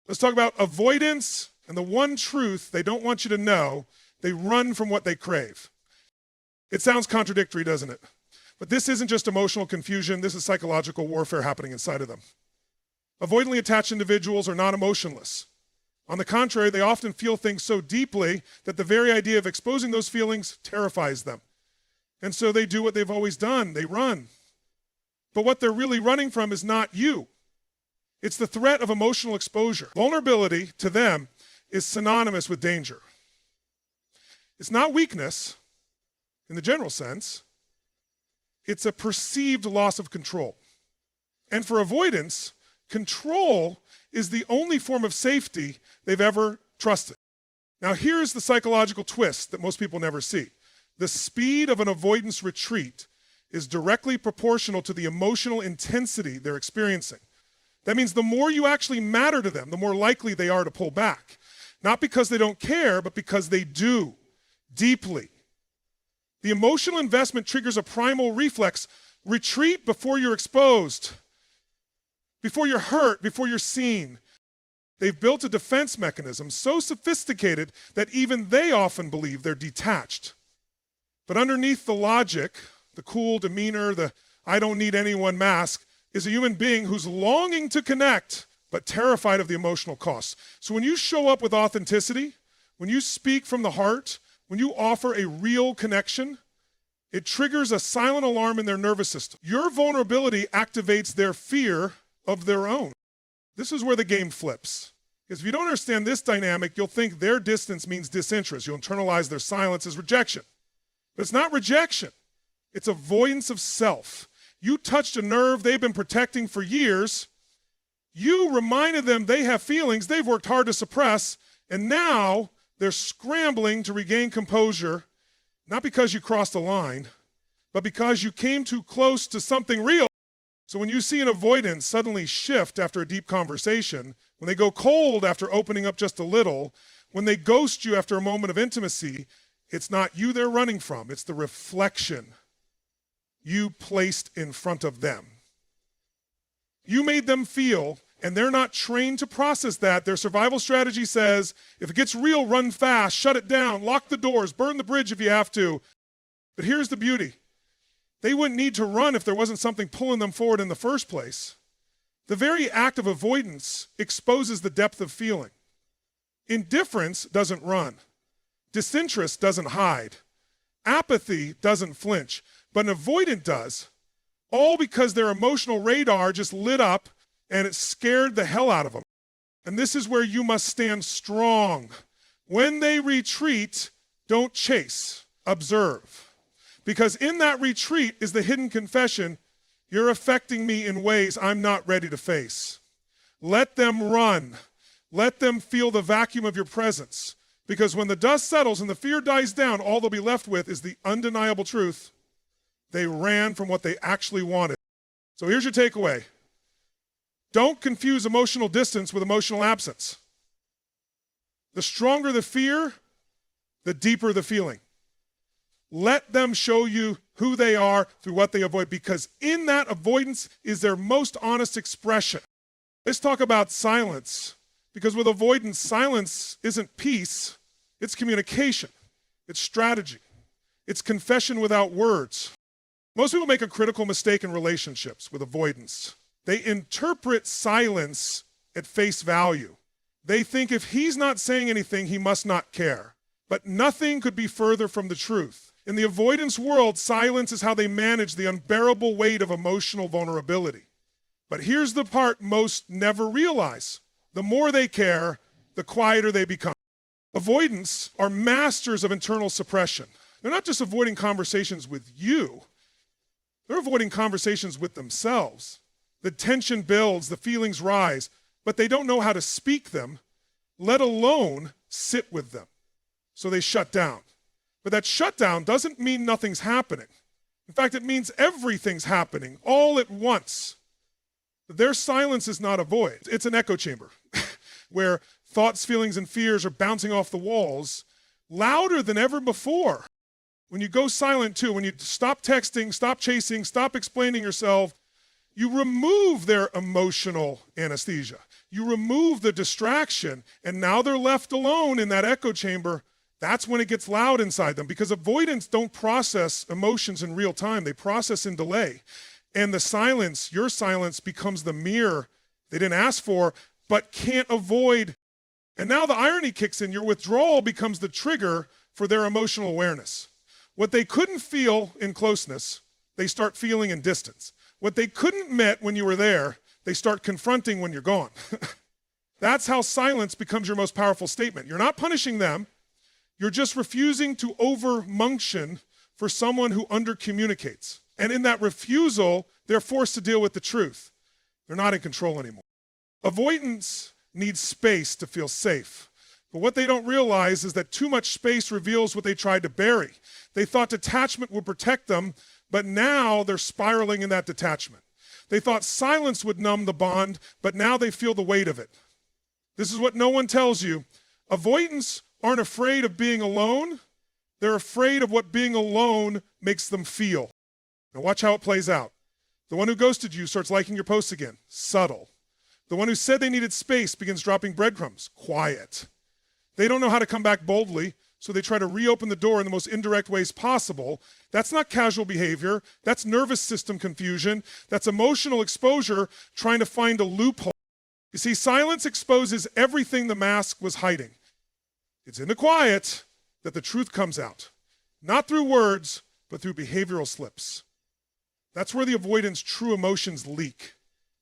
Let's talk about avoidance and the one truth they don't want you to know. They run from what they crave. It sounds contradictory, doesn't it? But this isn't just emotional confusion. This is psychological warfare happening inside of them. Avoidantly attached individuals are not emotionless. On the contrary, they often feel things so deeply that the very idea of exposing those feelings terrifies them. And so they do what they've always done. They run. But what they're really running from is not you. It's the threat of emotional exposure. Vulnerability to them is synonymous with danger. It's not weakness in the general sense. It's a perceived loss of control. And for avoidance, control is the only form of safety they've ever trusted. Now here's the psychological twist that most people never see. The speed of an avoidance retreat is directly proportional to the emotional intensity they're experiencing. That means the more you actually matter to them, the more likely they are to pull back. Not because they don't care, but because they do, deeply. The emotional investment triggers a primal reflex. Retreat before you're exposed, before you're hurt, before you're seen. They've built a defense mechanism so sophisticated that even they often believe they're detached. But underneath the logic, the cool demeanor, the I don't need anyone mask, is a human being who's longing to connect, but terrified of the emotional costs. So when you show up with authenticity, when you speak from the heart, when you offer a real connection, it triggers a silent alarm in their nervous system. Your vulnerability activates their fear of their own. This is where the game flips. Because if you don't understand this dynamic, you'll think their distance means disinterest. You'll internalize their silence as rejection. But it's not rejection. It's avoidance of self. You touched a nerve they've been protecting for years. You reminded them they have feelings they've worked hard to suppress, and now they're scrambling to regain composure, not because you crossed a line, but because you came too close to something real. So when you see an avoidance suddenly shift after a deep conversation, when they go cold after opening up just a little, when they ghost you after a moment of intimacy, it's not you they're running from, it's the reflection you placed in front of them. You made them feel, and they're not trained to process that. Their survival strategy says, if it gets real, run fast, shut it down, lock the doors, burn the bridge if you have to. But here's the beauty. They wouldn't need to run if there wasn't something pulling them forward in the first place. The very act of avoidance exposes the depth of feeling. Indifference doesn't run. Disinterest doesn't hide. Apathy doesn't flinch. But an avoidant does, all because their emotional radar just lit up and it scared the hell out of them. And this is where you must stand strong. When they retreat, don't chase, observe. Because in that retreat is the hidden confession, you're affecting me in ways I'm not ready to face. Let them run. Let them feel the vacuum of your presence. Because when the dust settles and the fear dies down, all they'll be left with is the undeniable truth. They ran from what they actually wanted. So here's your takeaway. Don't confuse emotional distance with emotional absence. The stronger the fear, the deeper the feeling. Let them show you who they are through what they avoid, because in that avoidance is their most honest expression. Let's talk about silence, because with avoidance, silence isn't peace, it's communication, it's strategy, it's confession without words. Most people make a critical mistake in relationships with avoidance. They interpret silence at face value. They think if he's not saying anything, he must not care. But nothing could be further from the truth. In the avoidance world, silence is how they manage the unbearable weight of emotional vulnerability. But here's the part most never realize. The more they care, the quieter they become. Avoidants are masters of internal suppression. They're not just avoiding conversations with you. They're avoiding conversations with themselves. The tension builds, the feelings rise, but they don't know how to speak them, let alone sit with them. So they shut down. But that shutdown doesn't mean nothing's happening. In fact, it means everything's happening all at once. Their silence is not a void. It's an echo chamber where thoughts, feelings, and fears are bouncing off the walls louder than ever before. When you go silent too, when you stop texting, stop chasing, stop explaining yourself, you remove their emotional anesthesia. You remove the distraction, and now they're left alone in that echo chamber. That's when it gets loud inside them, because avoidants don't process emotions in real time. They process in delay. And the silence, your silence, becomes the mirror they didn't ask for, but can't avoid. And now the irony kicks in. Your withdrawal becomes the trigger for their emotional awareness. What they couldn't feel in closeness, they start feeling in distance. What they couldn't met when you were there, they start confronting when you're gone. That's how silence becomes your most powerful statement. You're not punishing them. You're just refusing to over-function for someone who under-communicates. And in that refusal, they're forced to deal with the truth. They're not in control anymore. Avoidance needs space to feel safe. But what they don't realize is that too much space reveals what they tried to bury. They thought detachment would protect them, but now they're spiraling in that detachment. They thought silence would numb the bond, but now they feel the weight of it. This is what no one tells you. Avoidants aren't afraid of being alone. They're afraid of what being alone makes them feel. Now watch how it plays out. The one who ghosted you starts liking your posts again. Subtle. The one who said they needed space begins dropping breadcrumbs. Quiet. They don't know how to come back boldly, so they try to reopen the door in the most indirect ways possible. That's not casual behavior. That's nervous system confusion. That's emotional exposure trying to find a loophole. You see, silence exposes everything the mask was hiding. It's in the quiet that the truth comes out. Not through words, but through behavioral slips. That's where the avoidant's true emotions leak.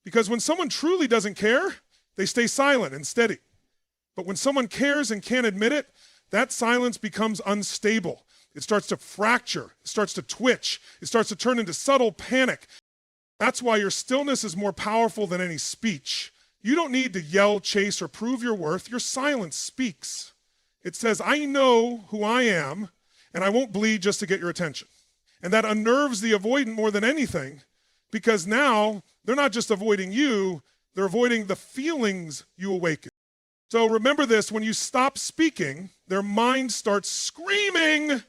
Because when someone truly doesn't care, they stay silent and steady. But when someone cares and can't admit it, that silence becomes unstable. It starts to fracture. It starts to twitch. It starts to turn into subtle panic. That's why your stillness is more powerful than any speech. You don't need to yell, chase, or prove your worth. Your silence speaks. It says, I know who I am, and I won't bleed just to get your attention. And that unnerves the avoidant more than anything, because now they're not just avoiding you, they're avoiding the feelings you awaken. So remember this, when you stop speaking, their mind starts screaming.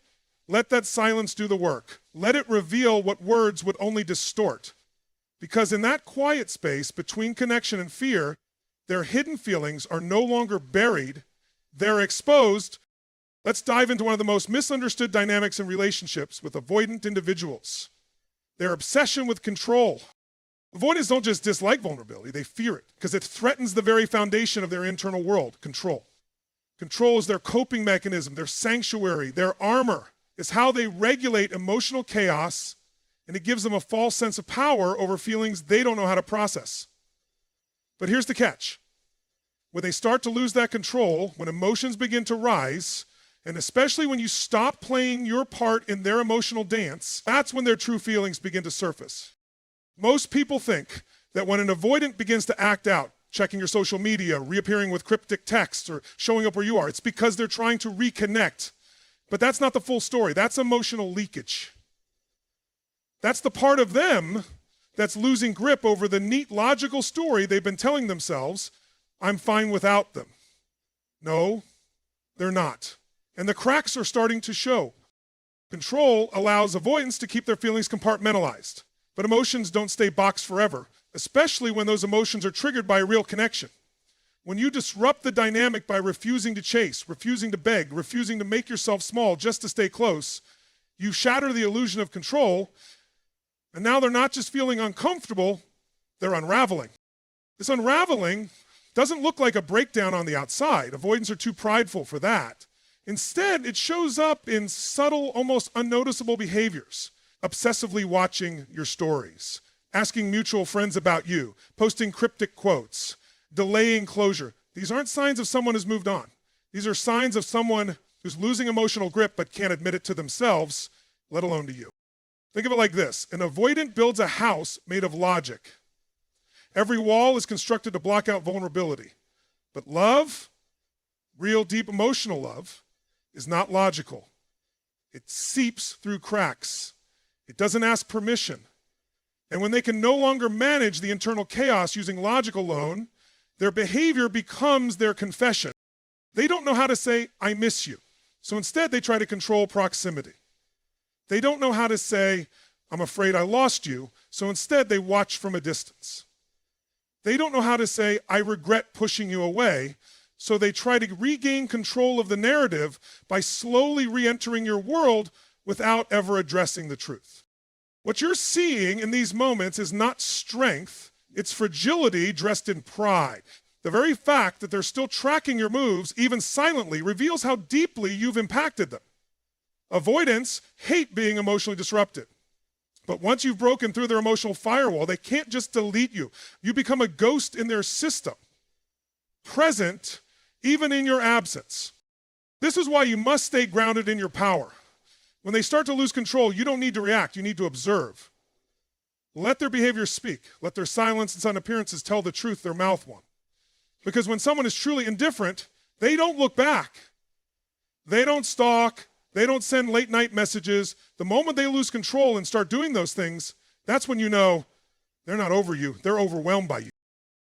Let that silence do the work. Let it reveal what words would only distort. Because in that quiet space between connection and fear, their hidden feelings are no longer buried, they're exposed. Let's dive into one of the most misunderstood dynamics in relationships with avoidant individuals. Their obsession with control. Avoidants don't just dislike vulnerability, they fear it because it threatens the very foundation of their internal world, control. Control is their coping mechanism, their sanctuary, their armor. It's how they regulate emotional chaos, and it gives them a false sense of power over feelings they don't know how to process. But here's the catch. When they start to lose that control, when emotions begin to rise, and especially when you stop playing your part in their emotional dance, that's when their true feelings begin to surface. Most people think that when an avoidant begins to act out, checking your social media, reappearing with cryptic texts, or showing up where you are, it's because they're trying to reconnect. But that's not the full story. That's emotional leakage. That's the part of them that's losing grip over the neat, logical story they've been telling themselves, I'm fine without them. No, they're not. And the cracks are starting to show. Control allows avoidants to keep their feelings compartmentalized. But emotions don't stay boxed forever, especially when those emotions are triggered by a real connection. When you disrupt the dynamic by refusing to chase, refusing to beg, refusing to make yourself small just to stay close, you shatter the illusion of control, and now they're not just feeling uncomfortable, they're unraveling. This unraveling doesn't look like a breakdown on the outside. Avoidants are too prideful for that. Instead, it shows up in subtle, almost unnoticeable behaviors. Obsessively watching your stories, asking mutual friends about you, posting cryptic quotes, delaying closure. These aren't signs of someone who's moved on. These are signs of someone who's losing emotional grip but can't admit it to themselves, let alone to you. Think of it like this. An avoidant builds a house made of logic. Every wall is constructed to block out vulnerability. But love, real deep emotional love, is not logical. It seeps through cracks. It doesn't ask permission. And when they can no longer manage the internal chaos using logic alone, their behavior becomes their confession. They don't know how to say, I miss you. So instead, they try to control proximity. They don't know how to say, I'm afraid I lost you. So instead, they watch from a distance. They don't know how to say, I regret pushing you away. So they try to regain control of the narrative by slowly re-entering your world without ever addressing the truth. What you're seeing in these moments is not strength, it's fragility dressed in pride. The very fact that they're still tracking your moves, even silently, reveals how deeply you've impacted them. Avoidants hate being emotionally disrupted. But once you've broken through their emotional firewall, they can't just delete you. You become a ghost in their system, present even in your absence. This is why you must stay grounded in your power. When they start to lose control, you don't need to react, you need to observe. Let their behavior speak. Let their silence and sudden appearances tell the truth their mouth won't. Because when someone is truly indifferent, they don't look back. They don't stalk. They don't send late night messages. The moment they lose control and start doing those things, that's when you know they're not over you, they're overwhelmed by you.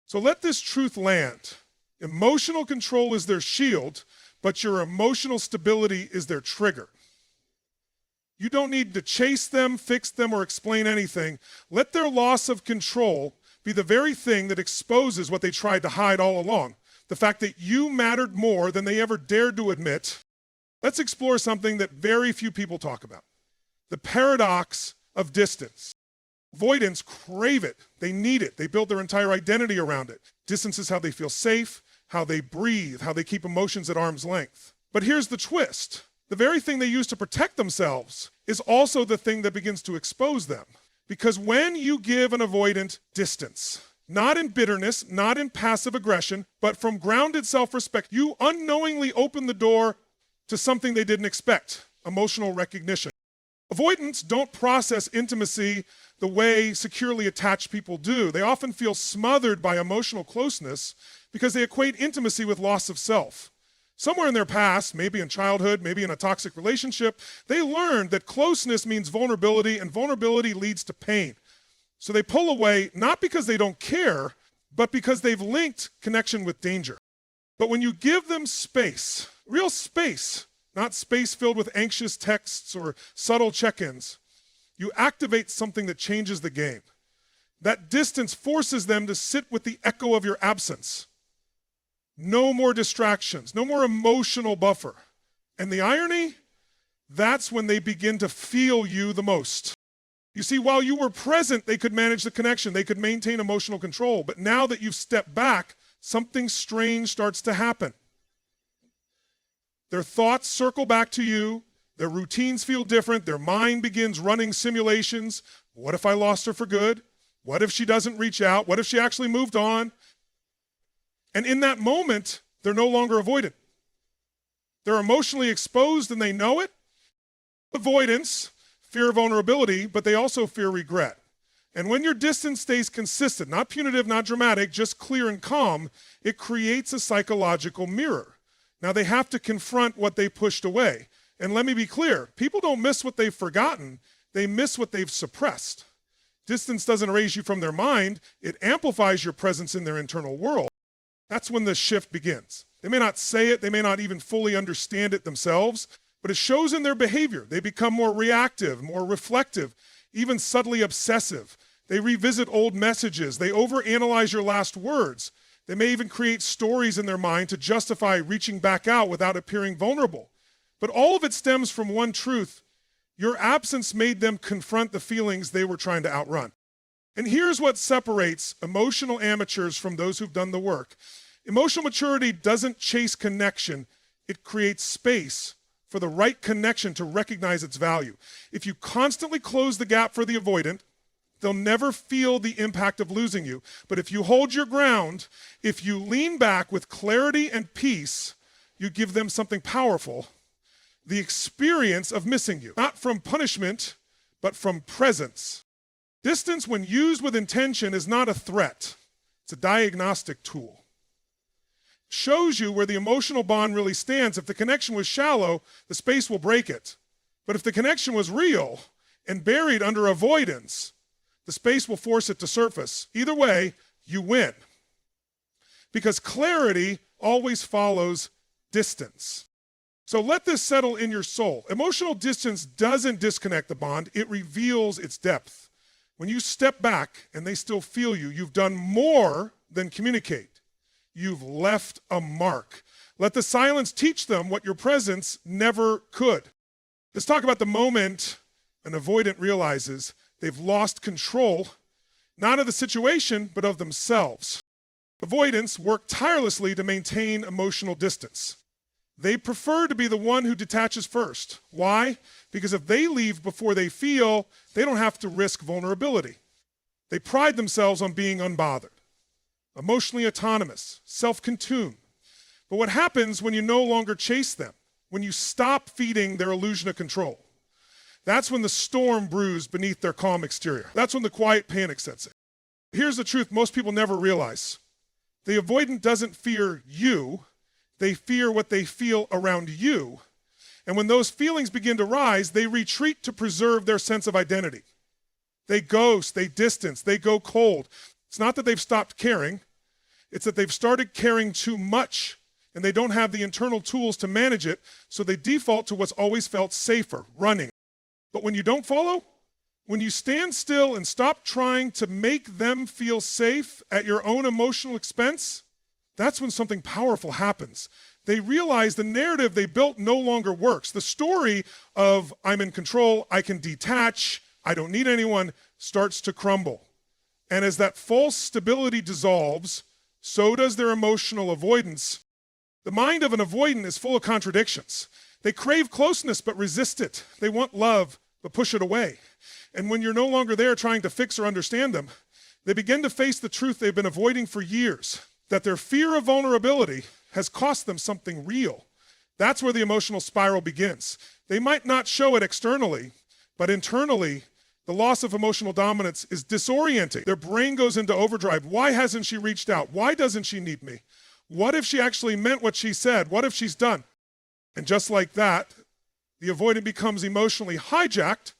So let this truth land. Emotional control is their shield, but your emotional stability is their trigger. You don't need to chase them, fix them, or explain anything. Let their loss of control be the very thing that exposes what they tried to hide all along. The fact that you mattered more than they ever dared to admit. Let's explore something that very few people talk about. The paradox of distance. Avoidants crave it. They need it. They build their entire identity around it. Distance is how they feel safe, how they breathe, how they keep emotions at arm's length. But here's the twist. The very thing they use to protect themselves is also the thing that begins to expose them. Because when you give an avoidant distance, not in bitterness, not in passive aggression, but from grounded self-respect, you unknowingly open the door to something they didn't expect, emotional recognition. Avoidants don't process intimacy the way securely attached people do. They often feel smothered by emotional closeness because they equate intimacy with loss of self. Somewhere in their past, maybe in childhood, maybe in a toxic relationship, they learned that closeness means vulnerability, and vulnerability leads to pain. So they pull away, not because they don't care, but because they've linked connection with danger. But when you give them space, real space, not space filled with anxious texts or subtle check-ins, you activate something that changes the game. That distance forces them to sit with the echo of your absence. No more distractions, no more emotional buffer. And the irony, that's when they begin to feel you the most. You see, while you were present, they could manage the connection, they could maintain emotional control. But now that you've stepped back, something strange starts to happen. Their thoughts circle back to you, their routines feel different, their mind begins running simulations. What if I lost her for good? What if she doesn't reach out? What if she actually moved on? And in that moment, they're no longer avoidant. They're emotionally exposed and they know it. Avoidance, fear vulnerability, but they also fear regret. And when your distance stays consistent, not punitive, not dramatic, just clear and calm, it creates a psychological mirror. Now they have to confront what they pushed away. And let me be clear, people don't miss what they've forgotten, they miss what they've suppressed. Distance doesn't erase you from their mind, it amplifies your presence in their internal world. That's when the shift begins. They may not say it, they may not even fully understand it themselves, but it shows in their behavior. They become more reactive, more reflective, even subtly obsessive. They revisit old messages. They overanalyze your last words. They may even create stories in their mind to justify reaching back out without appearing vulnerable. But all of it stems from one truth. Your absence made them confront the feelings they were trying to outrun. And here's what separates emotional amateurs from those who've done the work. Emotional maturity doesn't chase connection. It creates space for the right connection to recognize its value. If you constantly close the gap for the avoidant, they'll never feel the impact of losing you. But if you hold your ground, if you lean back with clarity and peace, you give them something powerful, the experience of missing you. Not from punishment, but from presence. Distance, when used with intention, is not a threat. It's a diagnostic tool. It shows you where the emotional bond really stands. If the connection was shallow, the space will break it. But if the connection was real and buried under avoidance, the space will force it to surface. Either way, you win. Because clarity always follows distance. So let this settle in your soul. Emotional distance doesn't disconnect the bond, it reveals its depth. When you step back and they still feel you, you've done more then communicate. You've left a mark. Let the silence teach them what your presence never could. Let's talk about the moment an avoidant realizes they've lost control, not of the situation, but of themselves. Avoidants work tirelessly to maintain emotional distance. They prefer to be the one who detaches first. Why? Because if they leave before they feel, they don't have to risk vulnerability. They pride themselves on being unbothered, emotionally autonomous, self-consumed. But what happens when you no longer chase them? When you stop feeding their illusion of control? That's when the storm brews beneath their calm exterior. That's when the quiet panic sets in. Here's the truth most people never realize. The avoidant doesn't fear you. They fear what they feel around you. And when those feelings begin to rise, they retreat to preserve their sense of identity. They ghost, they distance, they go cold. It's not that they've stopped caring. It's that they've started caring too much, and they don't have the internal tools to manage it, so they default to what's always felt safer, running. But when you don't follow, when you stand still and stop trying to make them feel safe at your own emotional expense, that's when something powerful happens. They realize the narrative they built no longer works. The story of I'm in control, I can detach, I don't need anyone, starts to crumble. And as that false stability dissolves, so does their emotional avoidance. The mind of an avoidant is full of contradictions. They crave closeness but resist it. They want love but push it away. And when you're no longer there trying to fix or understand them, they begin to face the truth they've been avoiding for years, that their fear of vulnerability has cost them something real. That's where the emotional spiral begins. They might not show it externally, but internally, the loss of emotional dominance is disorienting. Their brain goes into overdrive. Why hasn't she reached out? Why doesn't she need me? What if she actually meant what she said? What if she's done? And just like that, the avoidant becomes emotionally hijacked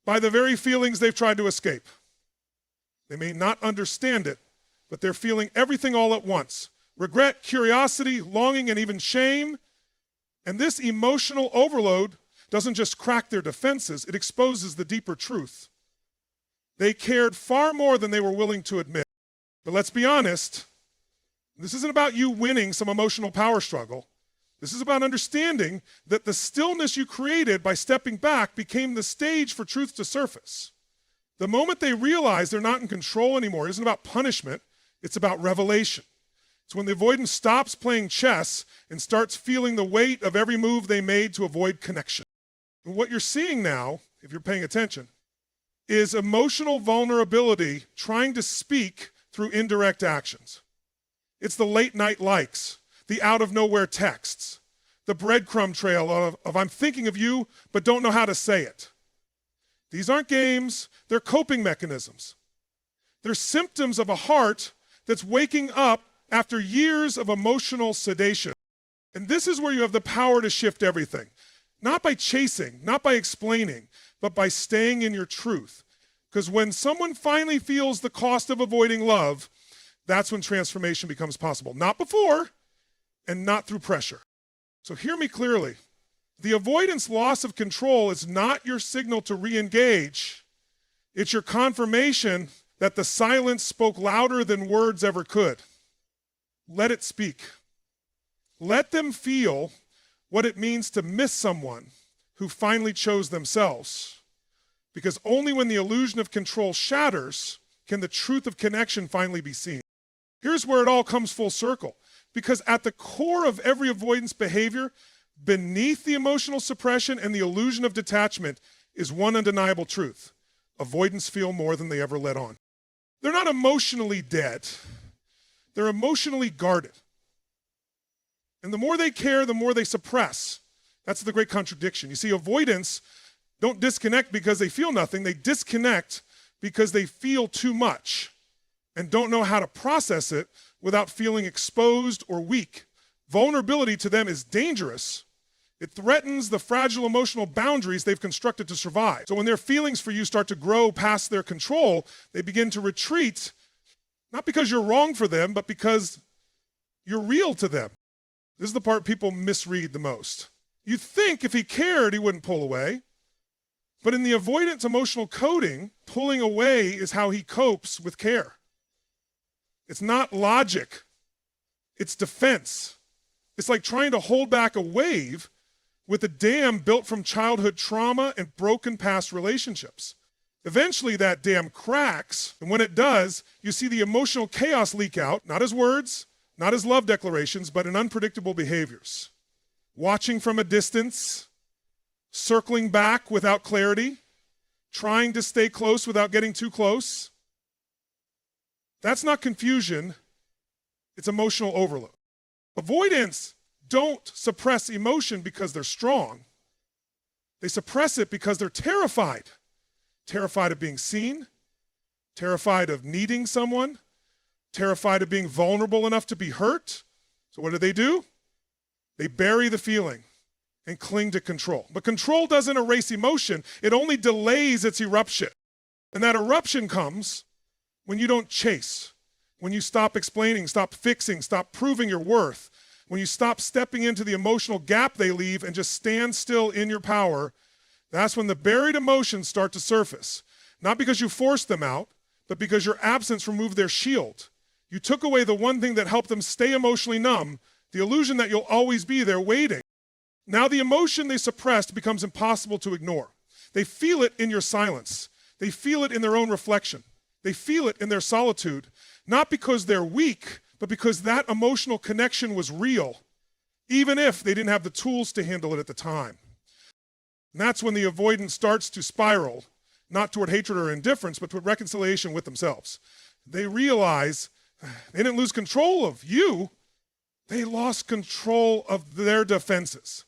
by the very feelings they've tried to escape. They may not understand it, but they're feeling everything all at once. Regret, curiosity, longing, and even shame. And this emotional overload doesn't just crack their defenses, it exposes the deeper truth. They cared far more than they were willing to admit. But let's be honest, this isn't about you winning some emotional power struggle. This is about understanding that the stillness you created by stepping back became the stage for truth to surface. The moment they realize they're not in control anymore, it isn't about punishment, it's about revelation. It's when the avoidant stops playing chess and starts feeling the weight of every move they made to avoid connection. And what you're seeing now, if you're paying attention, is emotional vulnerability trying to speak through indirect actions. It's the late night likes, the out of nowhere texts, the breadcrumb trail of I'm thinking of you, but don't know how to say it. These aren't games, they're coping mechanisms. They're symptoms of a heart that's waking up after years of emotional sedation. And this is where you have the power to shift everything. Not by chasing, not by explaining, but by staying in your truth. Because when someone finally feels the cost of avoiding love, that's when transformation becomes possible. Not before, and not through pressure. So hear me clearly. The avoidance loss of control is not your signal to re-engage. It's your confirmation that the silence spoke louder than words ever could. Let it speak. Let them feel what it means to miss someone who finally chose themselves. Because only when the illusion of control shatters can the truth of connection finally be seen. Here's where it all comes full circle. Because at the core of every avoidance behavior, beneath the emotional suppression and the illusion of detachment, is one undeniable truth. Avoidants feel more than they ever let on. They're not emotionally dead. They're emotionally guarded. And the more they care, the more they suppress. That's the great contradiction. You see, avoidants don't disconnect because they feel nothing. They disconnect because they feel too much and don't know how to process it without feeling exposed or weak. Vulnerability to them is dangerous. It threatens the fragile emotional boundaries they've constructed to survive. So when their feelings for you start to grow past their control, they begin to retreat, not because you're wrong for them, but because you're real to them. This is the part people misread the most. You'd think if he cared, he wouldn't pull away. But in the avoidance emotional coding, pulling away is how he copes with care. It's not logic. It's defense. It's like trying to hold back a wave with a dam built from childhood trauma and broken past relationships. Eventually that dam cracks, and when it does, you see the emotional chaos leak out, not as words, not as love declarations, but in unpredictable behaviors. Watching from a distance, circling back without clarity, trying to stay close without getting too close. That's not confusion, it's emotional overload. Avoidants don't suppress emotion because they're strong. They suppress it because they're terrified. Terrified of being seen, terrified of needing someone, terrified of being vulnerable enough to be hurt. So what do? They bury the feeling and cling to control. But control doesn't erase emotion, it only delays its eruption. And that eruption comes when you don't chase, when you stop explaining, stop fixing, stop proving your worth, when you stop stepping into the emotional gap they leave and just stand still in your power. That's when the buried emotions start to surface. Not because you forced them out, but because your absence removed their shield. You took away the one thing that helped them stay emotionally numb, the illusion that you'll always be there waiting. Now the emotion they suppressed becomes impossible to ignore. They feel it in your silence. They feel it in their own reflection. They feel it in their solitude, not because they're weak, but because that emotional connection was real, even if they didn't have the tools to handle it at the time. And that's when the avoidance starts to spiral, not toward hatred or indifference, but toward reconciliation with themselves. They realize they didn't lose control of you, they lost control of their defenses.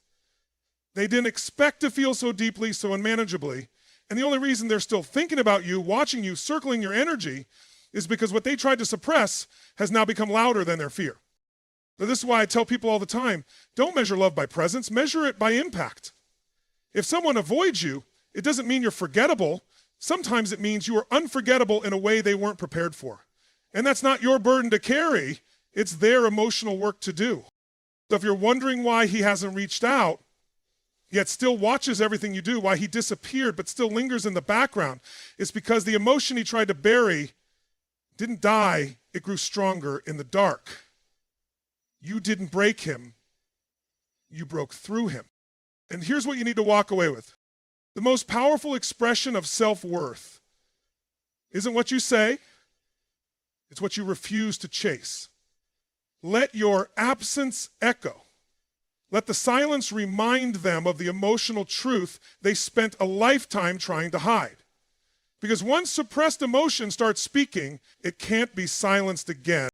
They didn't expect to feel so deeply, so unmanageably, and the only reason they're still thinking about you, watching you, circling your energy, is because what they tried to suppress has now become louder than their fear. So this is why I tell people all the time, don't measure love by presence, measure it by impact. If someone avoids you, it doesn't mean you're forgettable. Sometimes it means you are unforgettable in a way they weren't prepared for. And that's not your burden to carry, it's their emotional work to do. So if you're wondering why he hasn't reached out, yet still watches everything you do, why he disappeared but still lingers in the background, it's because the emotion he tried to bury didn't die, it grew stronger in the dark. You didn't break him, you broke through him. And here's what you need to walk away with. The most powerful expression of self-worth isn't what you say, it's what you refuse to chase. Let your absence echo. Let the silence remind them of the emotional truth they spent a lifetime trying to hide. Because once suppressed emotion starts speaking, it can't be silenced again.